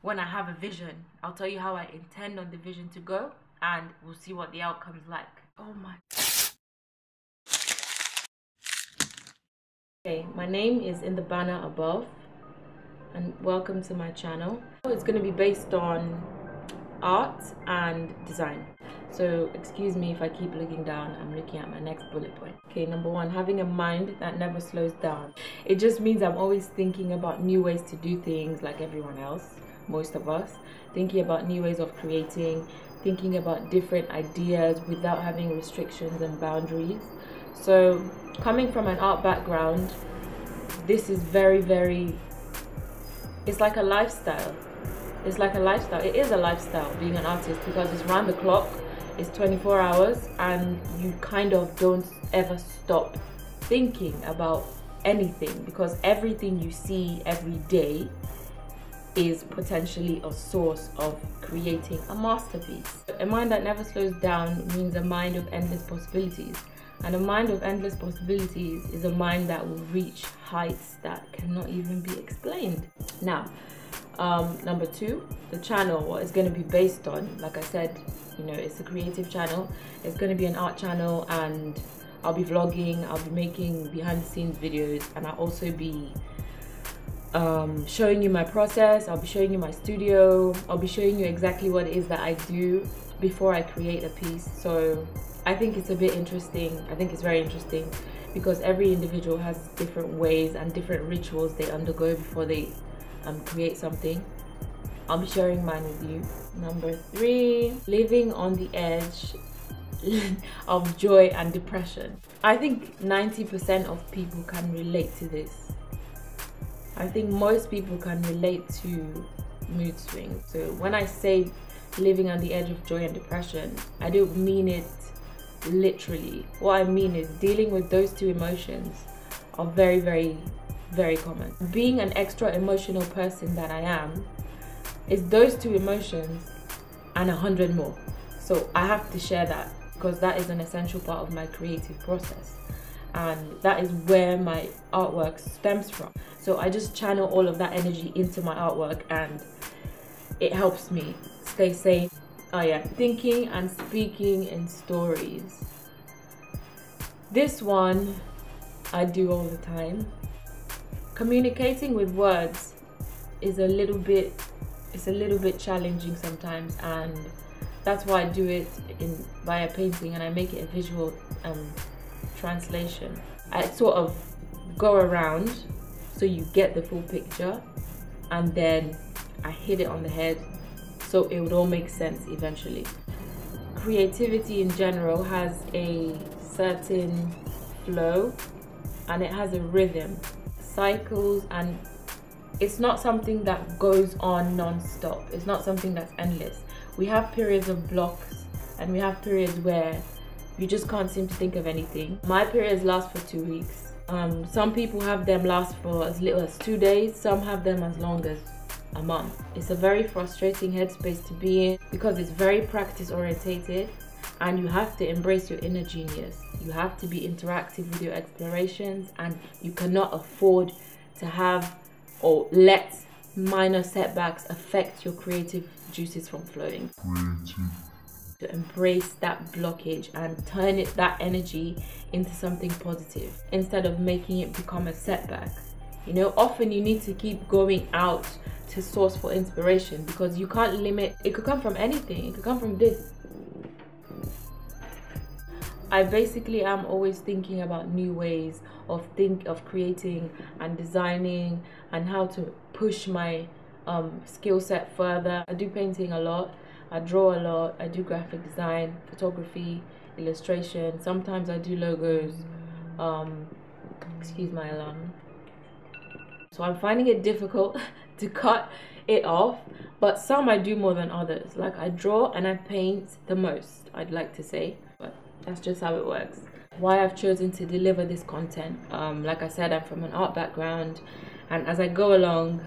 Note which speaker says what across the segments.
Speaker 1: when I have a vision, I'll tell you how I intend on the vision to go, and we'll see what the outcome's like. Oh my. Okay, my name is in the banner above, and welcome to my channel. It's going to be based on art and design. So excuse me if I keep looking down, I'm looking at my next bullet point. Okay, number one, having a mind that never slows down. It just means I'm always thinking about new ways to do things like everyone else, most of us. Thinking about new ways of creating, thinking about different ideas without having restrictions and boundaries. So coming from an art background, this is it's like a lifestyle. It's like a lifestyle. It is a lifestyle being an artist, because it's round the clock, it's 24 hours, and you kind of don't ever stop thinking about anything, because everything you see every day is potentially a source of creating a masterpiece. A mind that never slows down means a mind of endless possibilities. And a mind of endless possibilities is a mind that will reach heights that cannot even be explained. Now, number two, the channel, what it's going to be based on, like I said, you know, it's a creative channel. It's going to be an art channel, and I'll be vlogging, I'll be making behind the scenes videos, and I'll also be showing you my process. I'll be showing you my studio. I'll be showing you exactly what it is that I do before I create a piece. So I think it's a bit interesting. I think it's very interesting, because every individual has different ways and different rituals they undergo before they create something. I'll be sharing mine with you. Number three, living on the edge of joy and depression. I think 90% of people can relate to this. I think most people can relate to mood swings. So when I say living on the edge of joy and depression, I don't mean it literally. What I mean is dealing with those two emotions are very common. Being an extra emotional person that I am, is those two emotions and 100 more. So I have to share that, because that is an essential part of my creative process, and that is where my artwork stems from. So I just channel all of that energy into my artwork, and it helps me stay sane. Oh yeah, thinking and speaking in stories. This one I do all the time. Communicating with words is a little bit challenging sometimes, and that's why I do it via painting, and I make it a visual translation. I sort of go around so you get the full picture, and then I hit it on the head so it would all make sense eventually. Creativity in general has a certain flow, and it has a rhythm, cycles, and it's not something that goes on non-stop. It's not something that's endless. We have periods of blocks, and we have periods where you just can't seem to think of anything. My periods last for 2 weeks. Some people have them last for as little as 2 days. Some have them as long as a month. It's a very frustrating headspace to be in, because it's very practice orientated, and you have to embrace your inner genius. You have to be interactive with your explorations, and you cannot afford to have or let minor setbacks affect your creative juices from flowing. To embrace that blockage and turn that energy into something positive, instead of making it become a setback. You know, often you need to keep going out to source for inspiration, because you can't limit. It could come from anything. It could come from this. I basically am always thinking about new ways of creating and designing, and how to push my skill set further. I do painting a lot, I draw a lot, I do graphic design, photography, illustration. Sometimes I do logos. Excuse my alarm. So I'm finding it difficult to cut it off, but some I do more than others. Like I draw and I paint the most, I'd like to say, but that's just how it works. Why I've chosen to deliver this content, like I said, I'm from an art background, and as I go along,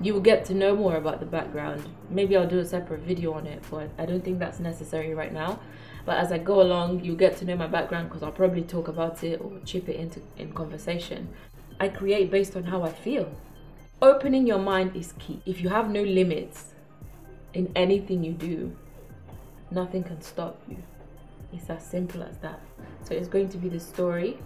Speaker 1: you will get to know more about the background. Maybe I'll do a separate video on it, but I don't think that's necessary right now. But as I go along, you'll get to know my background, because I'll probably talk about it or chip it in conversation. I create based on how I feel. Opening your mind is key. If you have no limits in anything you do, nothing can stop you. It's as simple as that. So it's going to be the story.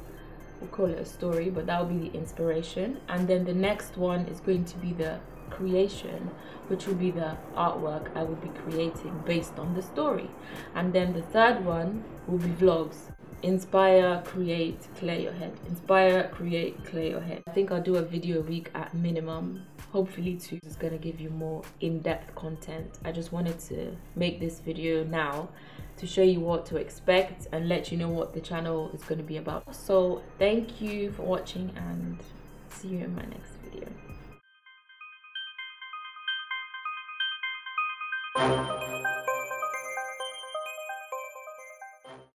Speaker 1: We'll call it a story, but that will be the inspiration. And then the next one is going to be the creation, which will be the artwork I will be creating based on the story. And then the third one will be vlogs. Inspire, create, clear your head. Inspire, create, clear your head. I think I'll do a video a week at minimum. Hopefully two is going to give you more in-depth content. I just wanted to make this video now to show you what to expect and let you know what the channel is going to be about. So thank you for watching and see you in my next video.